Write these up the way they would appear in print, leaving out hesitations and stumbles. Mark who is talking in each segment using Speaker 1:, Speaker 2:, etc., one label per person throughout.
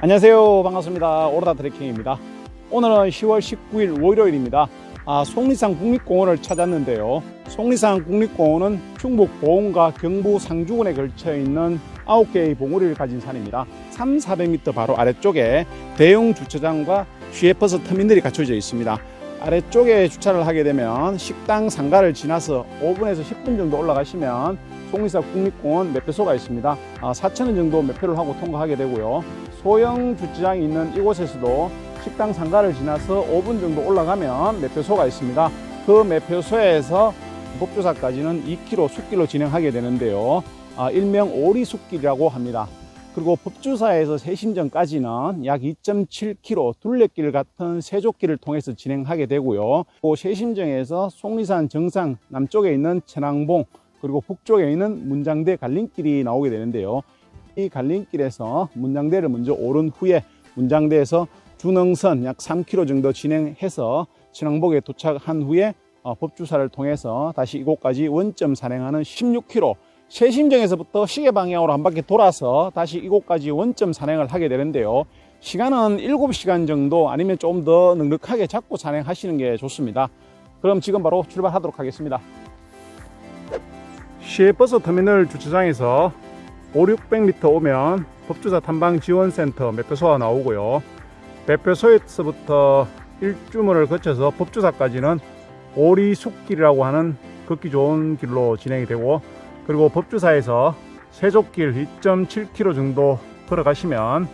Speaker 1: 안녕하세요, 반갑습니다. 오로다 트레킹입니다. 오늘은 10월 19일 월요일입니다. 속리산 국립공원을 찾았는데요. 속리산 국립공원은 충북 보은과 경부 상주군에 걸쳐 있는 9개의 봉우리를 가진 산입니다. 300~400m 바로 아래쪽에 대형 주차장과 시외버스 터미널이 갖춰져 있습니다. 아래쪽에 주차를 하게 되면 식당 상가를 지나서 5분에서 10분 정도 올라가시면 속리산 국립공원 매표소가 있습니다. 4,000원 정도 매표를 하고 통과하게 되고요. 소형 주차장이 있는 이곳에서도 식당 상가를 지나서 5분 정도 올라가면 매표소가 있습니다. 그 매표소에서 법주사까지는 2km 숲길로 진행하게 되는데요. 일명 오리숲길이라고 합니다. 그리고 법주사에서 세심정까지는 약 2.7km 둘레길 같은 세족길을 통해서 진행하게 되고요. 그 세심정에서 속리산 정상 남쪽에 있는 천왕봉 그리고 북쪽에 있는 문장대 갈림길이 나오게 되는데요. 이 갈림길에서 문장대를 먼저 오른 후에 문장대에서 준흥선 약 3km 정도 진행해서 천왕봉에 도착한 후에 법주사를 통해서 다시 이곳까지 원점 산행하는 16km, 세심정에서부터 시계 방향으로 한 바퀴 돌아서 다시 이곳까지 원점 산행을 하게 되는데요. 시간은 7시간 정도 아니면 조금 더 넉넉하게 잡고 산행하시는 게 좋습니다. 그럼 지금 바로 출발하도록 하겠습니다. 시외버스 터미널 주차장에서 500~600m 오면 법주사 탐방지원센터 매표소가 나오고요. 매표소에서부터 1주문을 거쳐서 법주사까지는 오리숲길이라고 하는 걷기 좋은 길로 진행이 되고, 그리고 법주사에서 세족길 2.7km 정도 걸어가시면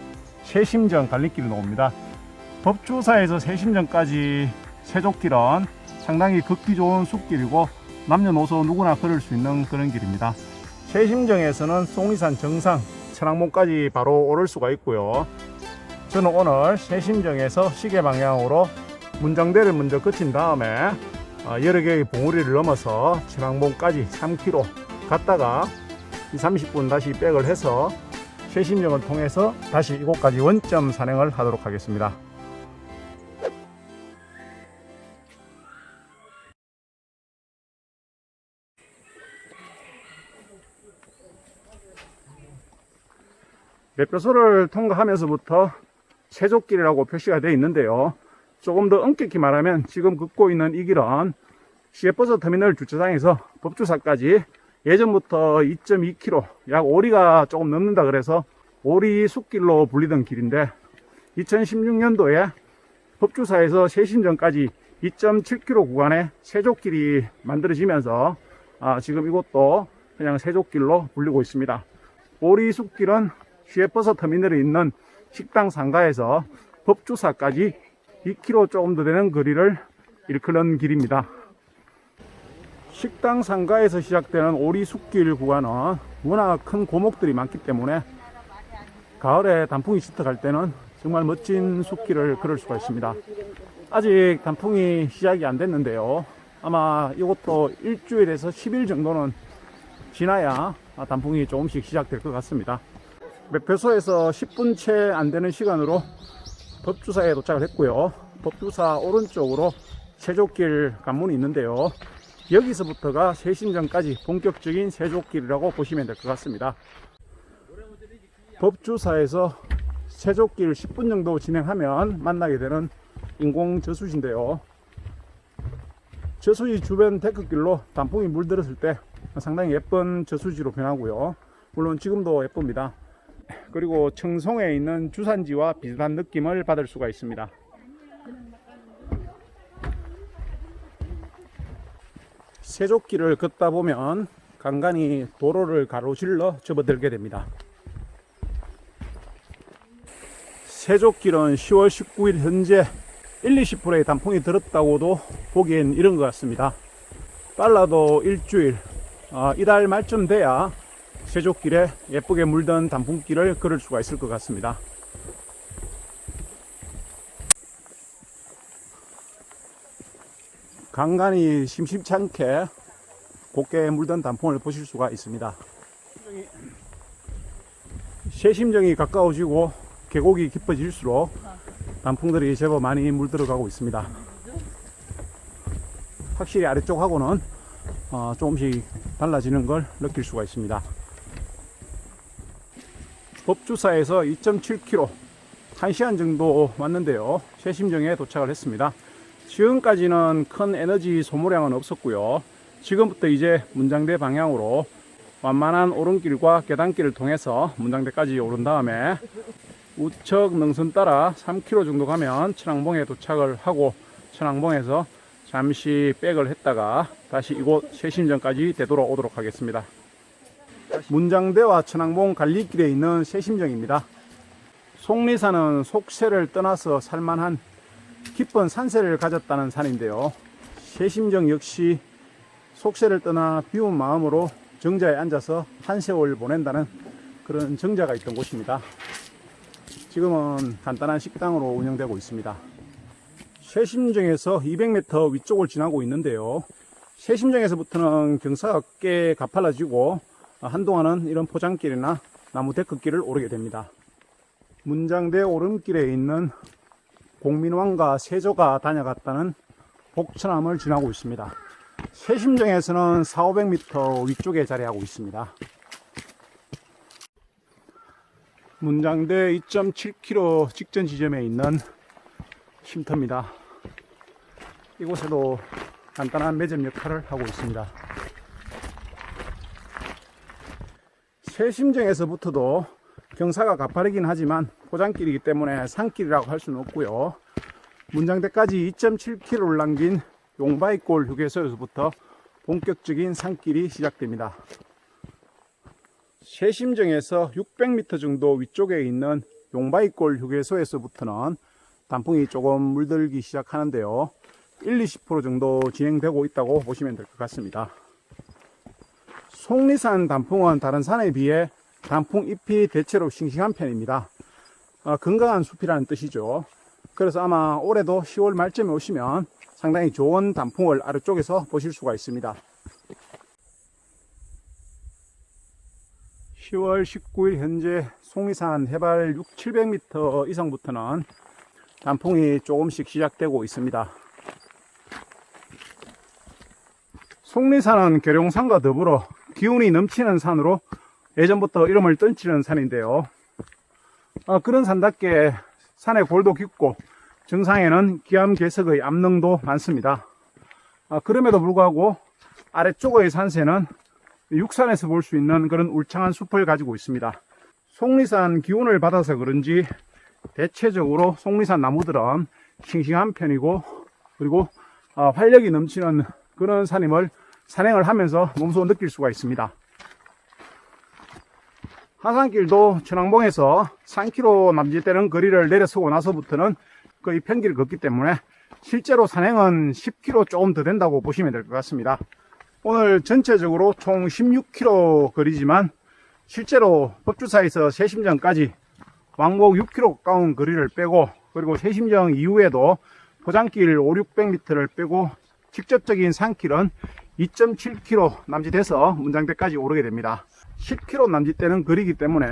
Speaker 1: 세심정 갈림길이 나옵니다. 법주사에서 세심정까지 세족길은 상당히 걷기 좋은 숲길이고 남녀노소 누구나 걸을 수 있는 그런 길입니다. 세심정에서는 속리산 정상 천왕봉까지 바로 오를 수가 있고요. 저는 오늘 세심정에서 시계 방향으로 문장대를 먼저 거친 다음에 여러 개의 봉우리를 넘어서 천왕봉까지 3km 갔다가 30분 다시 백을 해서 세심정을 통해서 다시 이곳까지 원점 산행을 하도록 하겠습니다. 매표소를 통과하면서부터 세족길이라고 표시가 되어 있는데요. 조금 더 엄격히 말하면 지금 걷고 있는 이 길은 시외버스 터미널 주차장에서 법주사까지 예전부터 2.2km, 약 오리가 조금 넘는다 그래서 오리숲길로 불리던 길인데 2016년도에 법주사에서 세심정까지 2.7km 구간에 세족길이 만들어지면서 지금 이곳도 그냥 세족길로 불리고 있습니다. 오리숲길은 시외버스 터미널에 있는 식당 상가에서 법주사까지 2km 조금 더 되는 거리를 일컫는 길입니다. 식당 상가에서 시작되는 오리숲길 구간은 워낙 큰 고목들이 많기 때문에 가을에 단풍이 짙어갈 때는 정말 멋진 숲길을 걸을 수가 있습니다. 아직 단풍이 시작이 안 됐는데요. 아마 이것도 일주일에서 10일 정도는 지나야 단풍이 조금씩 시작될 것 같습니다. 매표소에서 10분 채 안 되는 시간으로 법주사에 도착을 했고요. 법주사 오른쪽으로 세족길 관문이 있는데요. 여기서부터가 세심정까지 본격적인 세족길이라고 보시면 될 것 같습니다. 법주사에서 세족길 10분 정도 진행하면 만나게 되는 인공 저수지인데요. 저수지 주변 데크길로 단풍이 물들었을 때 상당히 예쁜 저수지로 변하고요. 물론 지금도 예쁩니다. 그리고 청송에 있는 주산지와 비슷한 느낌을 받을 수가 있습니다. 세족길을 걷다 보면 간간히 도로를 가로질러 접어들게 됩니다. 세족길은 10월 19일 현재 1~20%의 단풍이 들었다고도 보기엔 이런 것 같습니다. 빨라도 일주일, 이달 말쯤 돼야 세족길에 예쁘게 물든 단풍길을 걸을 수가 있을 것 같습니다. 간간히 심심치 않게 곱게 물든 단풍을 보실 수가 있습니다. 세심정이 가까워지고 계곡이 깊어질수록 단풍들이 제법 많이 물들어가고 있습니다. 확실히 아래쪽하고는 조금씩 달라지는 걸 느낄 수가 있습니다. 법주사에서 2.7km 1시간 정도 왔는데요. 쇄심정에 도착을 했습니다. 지금까지는 큰 에너지 소모량은 없었고요. 지금부터 이제 문장대 방향으로 완만한 오른길과 계단길을 통해서 문장대까지 오른 다음에 우측 능선 따라 3km 정도 가면 천왕봉에 도착을 하고 천왕봉에서 잠시 백을 했다가 다시 이곳 쇄심정까지 되돌아오도록 하겠습니다. 문장대와 천왕봉 갈림길에 있는 쇄심정입니다. 속리산은 속세를 떠나서 살만한 깊은 산세를 가졌다는 산인데요. 쇄심정 역시 속세를 떠나 비운 마음으로 정자에 앉아서 한 세월 보낸다는 그런 정자가 있던 곳입니다. 지금은 간단한 식당으로 운영되고 있습니다. 쇄심정에서 200m 위쪽을 지나고 있는데요. 쇄심정에서부터는 경사가 꽤 가팔라지고 한동안은 이런 포장길이나 나무 데크길을 오르게 됩니다. 문장대 오름길에 있는 공민왕과 세조가 다녀갔다는 복천암을 지나고 있습니다. 쇄심정에서는 400~500m 위쪽에 자리하고 있습니다. 문장대 2.7km 직전 지점에 있는 쉼터입니다. 이곳에도 간단한 매점 역할을 하고 있습니다. 쇄심정에서부터도 경사가 가파르긴 하지만 포장길이기 때문에 산길이라고 할 수는 없고요. 문장대까지 2.7km를 남긴 용바위골 휴게소에서부터 본격적인 산길이 시작됩니다. 쇄심정에서 600m 정도 위쪽에 있는 용바위골 휴게소에서부터는 단풍이 조금 물들기 시작하는데요. 1~20% 정도 진행되고 있다고 보시면 될 것 같습니다. 속리산 단풍은 다른 산에 비해 단풍 잎이 대체로 싱싱한 편입니다. 건강한 숲이라는 뜻이죠. 그래서 아마 올해도 10월 말쯤에 오시면 상당히 좋은 단풍을 아래쪽에서 보실 수가 있습니다. 10월 19일 현재 속리산 해발 600~700m 이상부터는 단풍이 조금씩 시작되고 있습니다. 속리산은 계룡산과 더불어 기운이 넘치는 산으로 예전부터 이름을 떨치는 산인데요. 그런 산답게 산의 골도 깊고 정상에는 기암괴석의 암릉도 많습니다. 그럼에도 불구하고 아래쪽의 산세는 육산에서 볼 수 있는 그런 울창한 숲을 가지고 있습니다. 속리산 기운을 받아서 그런지 대체적으로 속리산 나무들은 싱싱한 편이고 그리고 활력이 넘치는 그런 산임을 산행을 하면서 몸소 느낄 수가 있습니다. 하산길도 천왕봉에서 3km 남짓되는 거리를 내려서고 나서부터는 거의 평길을 걷기 때문에 실제로 산행은 10km 조금 더 된다고 보시면 될 것 같습니다. 오늘 전체적으로 총 16km 거리지만 실제로 법주사에서 쇄심정까지 왕복 6km 가까운 거리를 빼고 그리고 쇄심정 이후에도 포장길 500~600m를 빼고 직접적인 산길은 2.7km 남짓해서 문장대까지 오르게 됩니다. 10km 남짓되는 거리이기 때문에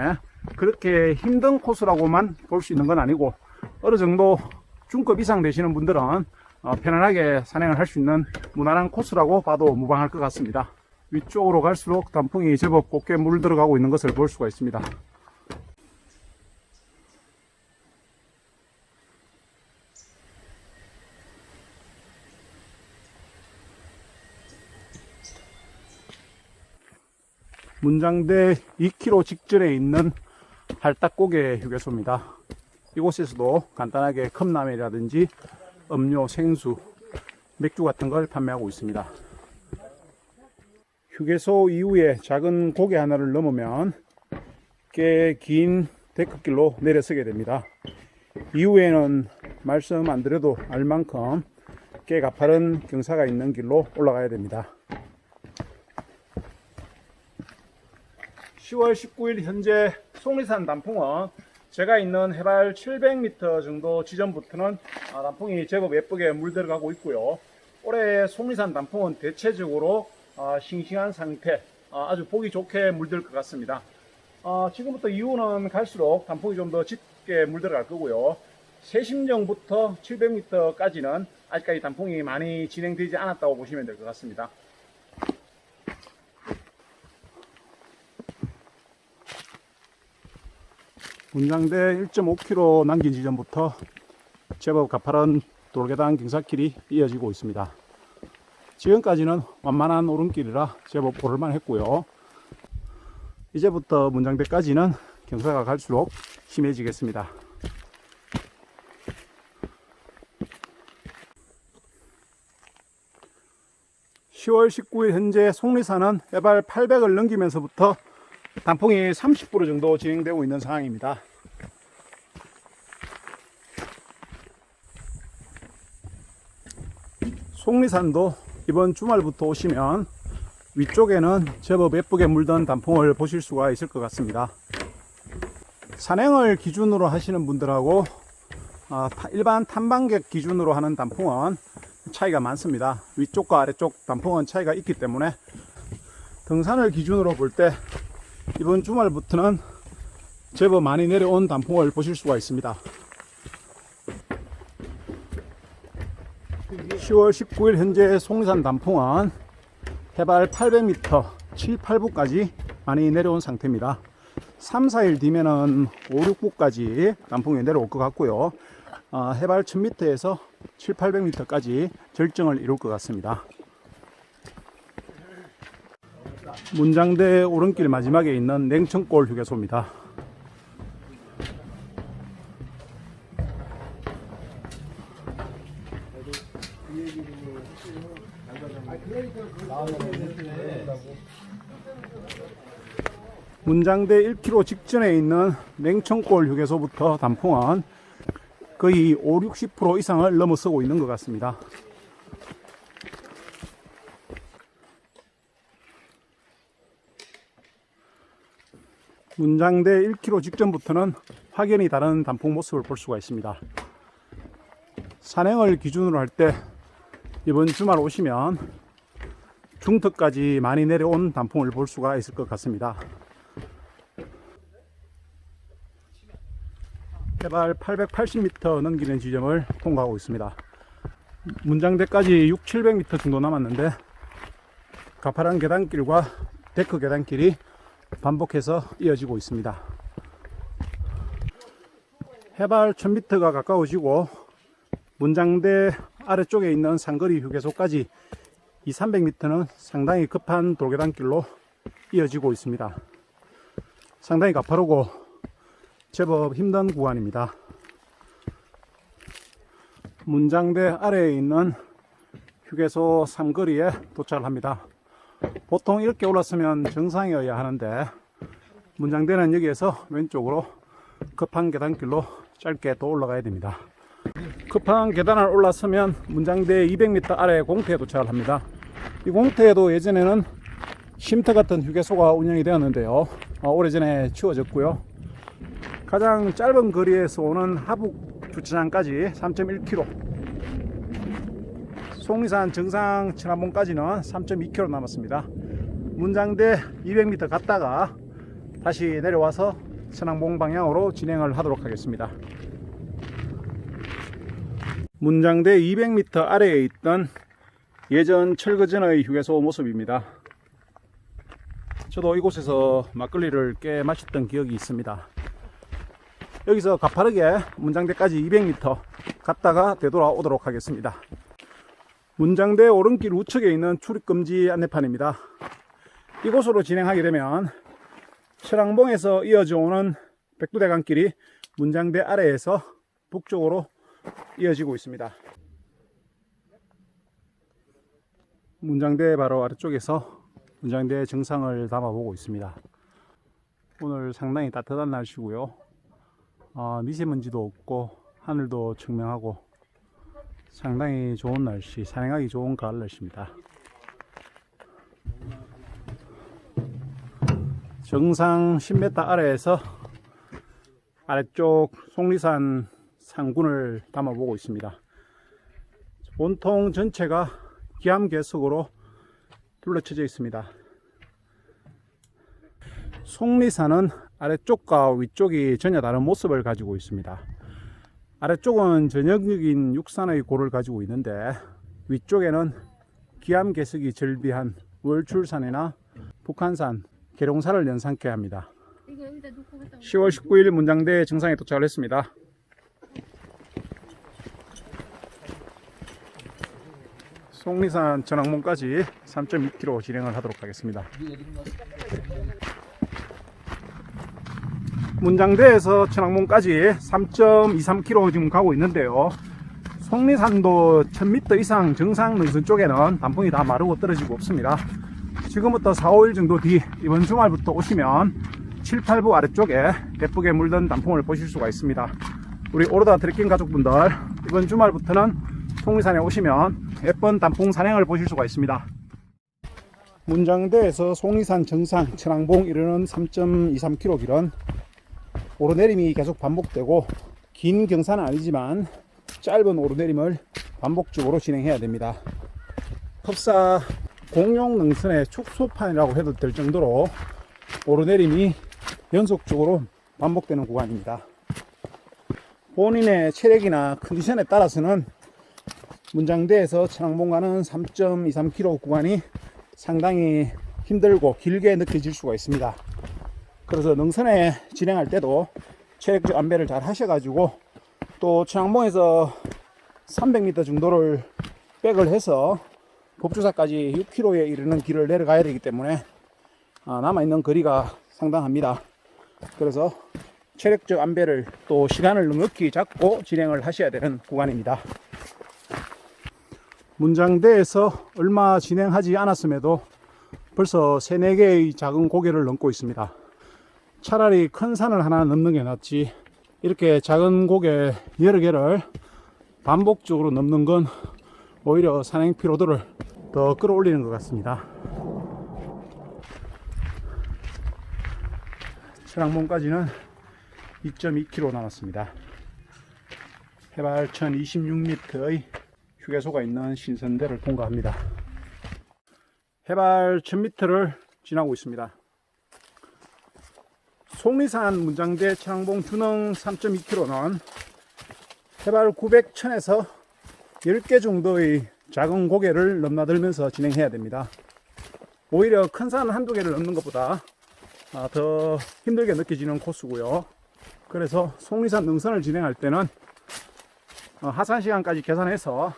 Speaker 1: 그렇게 힘든 코스라고만 볼 수 있는 건 아니고 어느 정도 중급 이상 되시는 분들은 편안하게 산행을 할 수 있는 무난한 코스라고 봐도 무방할 것 같습니다. 위쪽으로 갈수록 단풍이 제법 곱게 물들어가고 있는 것을 볼 수가 있습니다. 문장대 2km 직전에 있는 할딱고개 휴게소입니다. 이곳에서도 간단하게 컵라면이라든지 음료, 생수, 맥주 같은 걸 판매하고 있습니다. 휴게소 이후에 작은 고개 하나를 넘으면 꽤 긴 데크길로 내려서게 됩니다. 이후에는 말씀 안 드려도 알 만큼 꽤 가파른 경사가 있는 길로 올라가야 됩니다. 10월 19일 현재 속리산 단풍은 제가 있는 해발 700m 정도 지점부터는 단풍이 제법 예쁘게 물들어가고 있고요. 올해 속리산 단풍은 대체적으로 싱싱한 상태, 아주 보기 좋게 물들 것 같습니다. 지금부터 이후는 갈수록 단풍이 좀 더 짙게 물들어갈 거고요. 쇄심정부터 700m까지는 아직까지 단풍이 많이 진행되지 않았다고 보시면 될 것 같습니다. 문장대 1.5km 남긴 지점부터 제법 가파른 돌계단 경사길이 이어지고 있습니다. 지금까지는 완만한 오름길이라 제법 오를만 했고요. 이제부터 문장대까지는 경사가 갈수록 심해지겠습니다. (10월 19일) 현재 속리산은 해발 800을 넘기면서부터 단풍이 30% 정도 진행되고 있는 상황입니다. 속리산도 이번 주말부터 오시면 위쪽에는 제법 예쁘게 물든 단풍을 보실 수가 있을 것 같습니다. 산행을 기준으로 하시는 분들하고 일반 탐방객 기준으로 하는 단풍은 차이가 많습니다. 위쪽과 아래쪽 단풍은 차이가 있기 때문에 등산을 기준으로 볼 때 이번 주말부터는 제법 많이 내려온 단풍을 보실 수가 있습니다. 10월 19일 현재 속리산 단풍은 해발 800m, 7, 8부까지 많이 내려온 상태입니다. 3, 4일 뒤면은 5, 6부까지 단풍이 내려올 것 같고요. 해발 1000m에서 7, 800m까지 절정을 이룰 것 같습니다. 문장대 오른길 마지막에 있는 냉천골 휴게소입니다. 문장대 1km 직전에 있는 냉천골 휴게소부터 단풍은 거의 5, 60% 이상을 넘어서고 있는 것 같습니다. 문장대 1km 직전부터는 확연히 다른 단풍 모습을 볼 수가 있습니다. 산행을 기준으로 할 때 이번 주말 오시면 중턱까지 많이 내려온 단풍을 볼 수가 있을 것 같습니다. 해발 880m 넘기는 지점을 통과하고 있습니다. 문장대까지 6, 700m 정도 남았는데 가파른 계단길과 데크 계단길이 반복해서 이어지고 있습니다. 해발 1000m가 가까워지고 문장대 아래쪽에 있는 상거리 휴게소까지 2, 300m는 상당히 급한 돌계단길로 이어지고 있습니다. 상당히 가파르고 제법 힘든 구간입니다. 문장대 아래에 있는 휴게소 삼거리에 도착을 합니다. 보통 이렇게 올랐으면 정상이어야 하는데 문장대는 여기에서 왼쪽으로 급한 계단길로 짧게 또 올라가야 됩니다. 급한 계단을 올랐으면 문장대 200m 아래 공터에 도착을 합니다. 이 공터에도 예전에는 쉼터 같은 휴게소가 운영이 되었는데요. 오래전에 치워졌고요. 가장 짧은 거리에서 오는 하북 주차장까지 3.1km, 속리산 정상 천안봉까지는 3.2km 남았습니다. 문장대 200m 갔다가 다시 내려와서 천안봉 방향으로 진행을 하도록 하겠습니다. 문장대 200m 아래에 있던 예전 철거전의 휴게소 모습입니다. 저도 이곳에서 막걸리를 꽤 마셨던 기억이 있습니다. 여기서 가파르게 문장대까지 200m 갔다가 되돌아오도록 하겠습니다. 문장대 오른길 우측에 있는 출입금지 안내판입니다. 이곳으로 진행하게 되면 철항봉에서 이어져 오는 백두대간길이 문장대 아래에서 북쪽으로 이어지고 있습니다. 문장대 바로 아래쪽에서 문장대 정상을 담아보고 있습니다. 오늘 상당히 따뜻한 날씨고요. 미세먼지도 없고 하늘도 청명하고 상당히 좋은 날씨, 산행하기 좋은 가을 날씨입니다. 정상 10m 아래에서 아래쪽 속리산 상군을 담아보고 있습니다. 온통 전체가 기암괴석으로 둘러쳐져 있습니다. 속리산은 아래쪽과 위쪽이 전혀 다른 모습을 가지고 있습니다. 아래쪽은 전형적인 육산의 고를 가지고 있는데 위쪽에는 기암괴석이 절비한 월출산이나 북한산, 계룡산을 연상케 합니다.
Speaker 2: 이거 여기다 놓고 갔다
Speaker 1: 10월 19일 문장대 정상에 도착을 했습니다. 속리산 전항봉까지 3.2km 진행을 하도록 하겠습니다. 문장대에서 천왕봉까지 3.23km 지금 가고 있는데요. 속리산도 1000m 이상 정상 능선 쪽에는 단풍이 다 마르고 떨어지고 없습니다. 지금부터 4, 5일 정도 뒤 이번 주말부터 오시면 7, 8부 아래쪽에 예쁘게 물든 단풍을 보실 수가 있습니다. 우리 오로다 트레킹 가족분들 이번 주말부터는 속리산에 오시면 예쁜 단풍 산행을 보실 수가 있습니다. 문장대에서 속리산 정상 천왕봉 이르는 3.23km 길은 오르내림이 계속 반복되고 긴 경사는 아니지만 짧은 오르내림을 반복적으로 진행해야 됩니다. 흡사 공룡 능선의 축소판이라고 해도 될 정도로 오르내림이 연속적으로 반복되는 구간입니다. 본인의 체력이나 컨디션에 따라서는 문장대에서 천왕봉 가는 3.23km 구간이 상당히 힘들고 길게 느껴질 수가 있습니다. 그래서 능선에 진행할 때도 체력적 안배를 잘 하셔가지고 또 천왕봉에서 300m 정도를 백을 해서 법주사까지 6km에 이르는 길을 내려가야 되기 때문에 남아있는 거리가 상당합니다. 그래서 체력적 안배를 또 시간을 넉넉히 잡고 진행을 하셔야 되는 구간입니다. 문장대에서 얼마 진행하지 않았음에도 벌써 3, 4개의 작은 고개를 넘고 있습니다. 차라리 큰 산을 하나 넘는 게 낫지 이렇게 작은 고개 여러 개를 반복적으로 넘는 건 오히려 산행 피로도를 더 끌어올리는 것 같습니다. 천왕봉까지는 2.2km 남았습니다. 해발 1026m의 휴게소가 있는 신선대를 통과합니다. 해발 1000m를 지나고 있습니다. 속리산 문장대 천왕봉 준흥 3.2km는 해발 900, 1000에서 10개 정도의 작은 고개를 넘나들면서 진행해야 됩니다. 오히려 큰 산 한두 개를 넘는 것보다 더 힘들게 느껴지는 코스고요. 그래서 속리산 능선을 진행할 때는 하산 시간까지 계산해서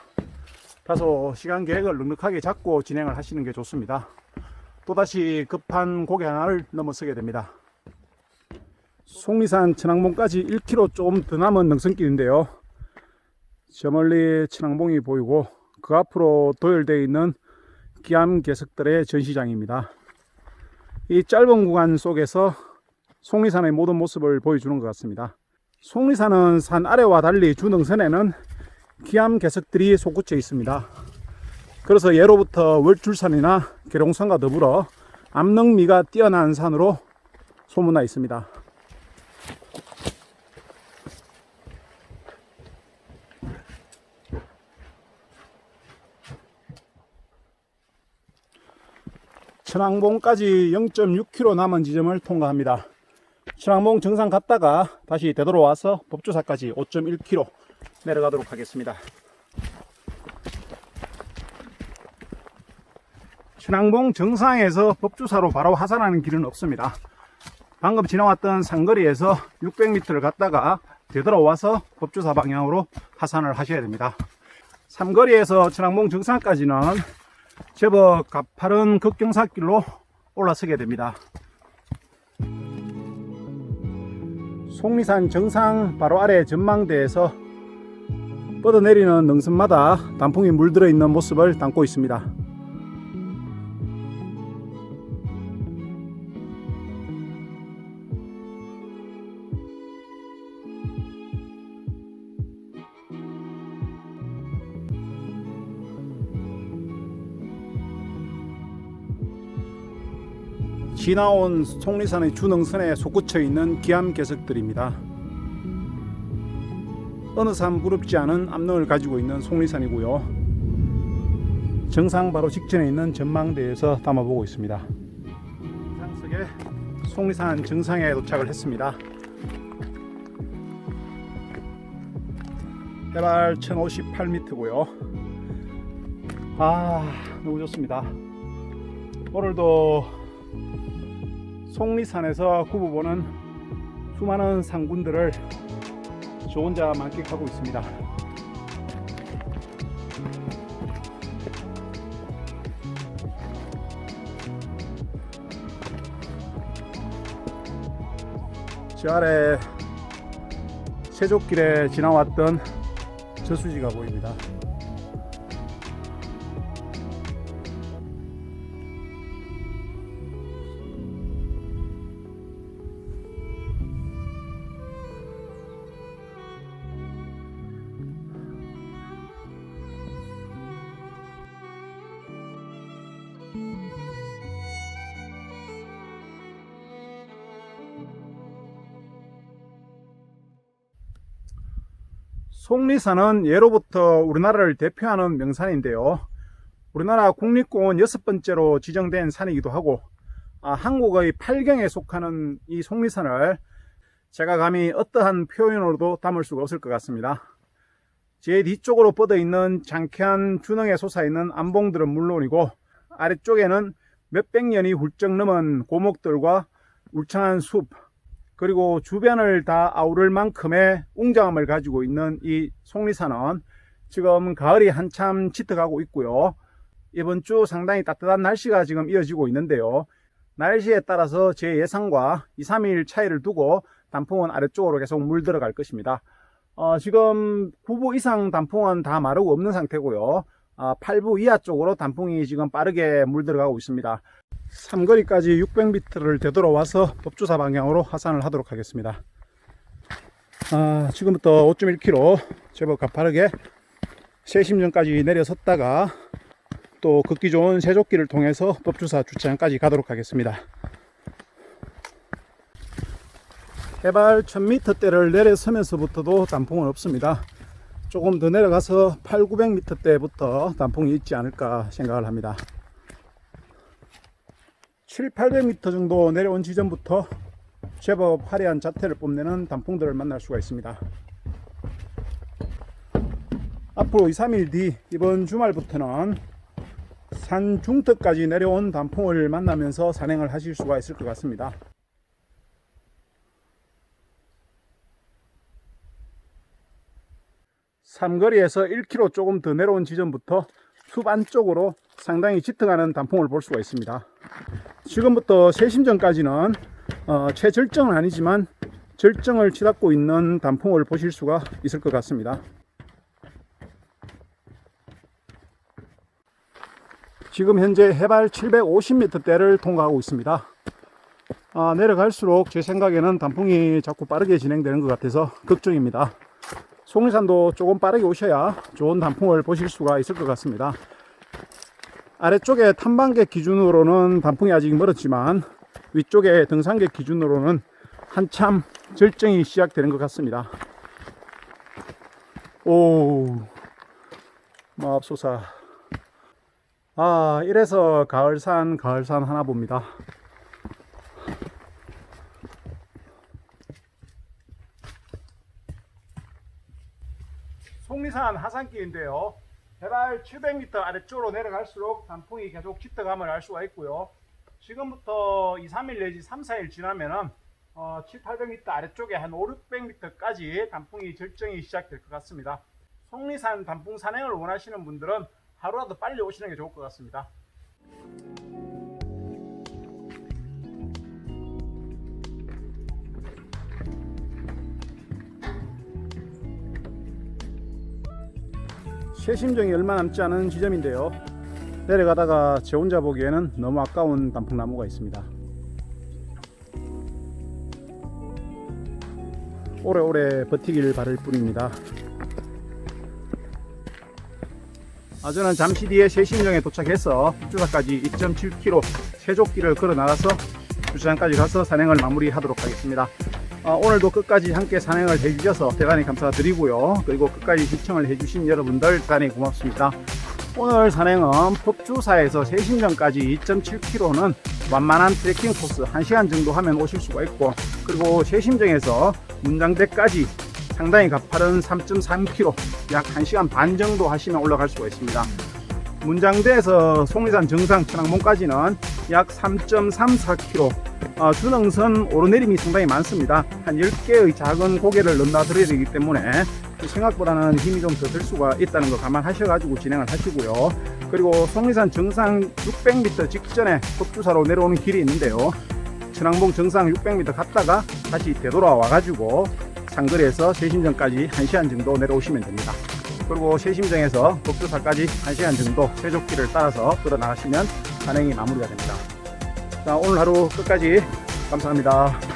Speaker 1: 다소 시간 계획을 넉넉하게 잡고 진행을 하시는 게 좋습니다. 또다시 급한 고개 하나를 넘어서게 됩니다. 속리산 천왕봉까지 1km 조금 더 남은 능선길인데요. 저 멀리 천왕봉이 보이고 그 앞으로 도열되어 있는 기암괴석들의 전시장입니다. 이 짧은 구간 속에서 속리산의 모든 모습을 보여주는 것 같습니다. 속리산은 산 아래와 달리 주능선에는 기암괴석들이 솟구쳐 있습니다. 그래서 예로부터 월출산이나 계룡산과 더불어 암릉미가 뛰어난 산으로 소문나 있습니다. 천왕봉까지 0.6km 남은 지점을 통과합니다. 천왕봉 정상 갔다가 다시 되돌아와서 법주사까지 5.1km 내려가도록 하겠습니다. 천왕봉 정상에서 법주사로 바로 하산하는 길은 없습니다. 방금 지나왔던 상거리에서 600m를 갔다가 되돌아와서 법주사 방향으로 하산을 하셔야 됩니다. 삼거리에서 천왕봉 정상까지는 제법 가파른 급경사길로 올라서게 됩니다. 속리산 정상 바로 아래 전망대에서 뻗어내리는 능선마다 단풍이 물들어 있는 모습을 담고 있습니다. 지나온 속리산의 주능선에 솟구쳐 있는 기암괴석들입니다. 어느 산 부럽지 않은 암릉을 가지고 있는 속리산이고요. 정상 바로 직전에 있는 전망대에서 담아보고 있습니다. 상석에 속리산 정상에 도착을 했습니다. 해발 1058m고요. 너무 좋습니다. 오늘도 속리산에서 구부보는 수많은 상군들을 저 혼자 만끽하고 있습니다. 저 아래 세족길에 지나왔던 저수지가 보입니다. 속리산은 예로부터 우리나라를 대표하는 명산인데요. 우리나라 국립공원 6번째로 지정된 산이기도 하고 한국의 8경에 속하는 이 속리산을 제가 감히 어떠한 표현으로도 담을 수가 없을 것 같습니다. 제 뒤쪽으로 뻗어있는 장쾌한 준흥에 솟아있는 암봉들은 물론이고 아래쪽에는 몇백 년이 훌쩍 넘은 고목들과 울창한 숲, 그리고 주변을 다 아우를 만큼의 웅장함을 가지고 있는 이 속리산은 지금 가을이 한참 짙어가고 있고요. 이번 주 상당히 따뜻한 날씨가 지금 이어지고 있는데요. 날씨에 따라서 제 예상과 2, 3일 차이를 두고 단풍은 아래쪽으로 계속 물들어갈 것입니다. 지금 9부 이상 단풍은 다 마르고 없는 상태고요. 8부 이하 쪽으로 단풍이 지금 빠르게 물들어가고 있습니다. 삼거리까지 600m를 되돌아와서 법주사 방향으로 하산을 하도록 하겠습니다. 지금부터 5.1km 제법 가파르게 세심전까지 내려섰다가 또 걷기 좋은 세족길을 통해서 법주사 주차장까지 가도록 하겠습니다. 해발 1000m대를 내려서면서부터도 단풍은 없습니다. 조금 더 내려가서 800~900m대부터 단풍이 있지 않을까 생각을 합니다. 700~800m 정도 내려온 지점부터 제법 화려한 자태를 뽐내는 단풍들을 만날 수가 있습니다. 앞으로 2, 3일 뒤 이번 주말부터는 산 중턱까지 내려온 단풍을 만나면서 산행을 하실 수가 있을 것 같습니다. 삼거리에서 1km 조금 더 내려온 지점부터 숲 안쪽으로 상당히 짙어가는 단풍을 볼 수가 있습니다. 지금부터 세심전까지는 최절정은 아니지만 절정을 치닫고 있는 단풍을 보실 수가 있을 것 같습니다. 지금 현재 해발 750m대를 통과하고 있습니다. 내려갈수록 제 생각에는 단풍이 자꾸 빠르게 진행되는 것 같아서 걱정입니다. 속리산도 조금 빠르게 오셔야 좋은 단풍을 보실 수가 있을 것 같습니다. 아래쪽에 탐방객 기준으로는 단풍이 아직 멀었지만 위쪽에 등산객 기준으로는 한참 절정이 시작되는 것 같습니다. 오, 맙소사. 이래서 가을산 하나 봅니다. 속리산 하산길인데요. 해발 700m 아래쪽으로 내려갈수록 단풍이 계속 짙어감을 알 수가 있고요. 지금부터 2, 3일 내지 3, 4일 지나면은 7, 800m 아래쪽에 한 5, 600m까지 단풍이 절정이 시작될 것 같습니다. 속리산 단풍 산행을 원하시는 분들은 하루라도 빨리 오시는 게 좋을 것 같습니다. 세심정이 얼마 남지 않은 지점인데요. 내려가다가 제 혼자 보기에는 너무 아까운 단풍나무가 있습니다. 오래오래 버티길 바랄 뿐입니다. 저는 잠시 뒤에 세심정에 도착해서 주차까지 2.7km 세족길을 걸어 나가서 주차장까지 가서 산행을 마무리하도록 하겠습니다. 오늘도 끝까지 함께 산행을 해주셔서 대단히 감사드리고요. 그리고 끝까지 시청을 해주신 여러분들 대단히 고맙습니다. 오늘 산행은 법주사에서 세심정까지 2.7km는 완만한 트레킹 코스 1시간 정도 하면 오실 수가 있고, 그리고 세심정에서 문장대까지 상당히 가파른 3.3km 약 1시간 반 정도 하시면 올라갈 수가 있습니다. 문장대에서 속리산 정상 천왕봉까지는 약 3.34km 준흥선 오르내림이 상당히 많습니다. 한 10개의 작은 고개를 넘나 들어야 되기 때문에 생각보다는 힘이 좀 더 들 수가 있다는 거 감안하셔가지고 진행을 하시고요. 그리고 속리산 정상 600m 직전에 법주사로 내려오는 길이 있는데요. 천왕봉 정상 600m 갔다가 다시 되돌아와가지고 상거리에서 세심정까지 1시간 정도 내려오시면 됩니다. 그리고 세심정에서 법주사까지 1시간 정도 세족길을 따라서 걸어 나가시면 산행이 마무리가 됩니다. 자, 오늘 하루 끝까지 감사합니다.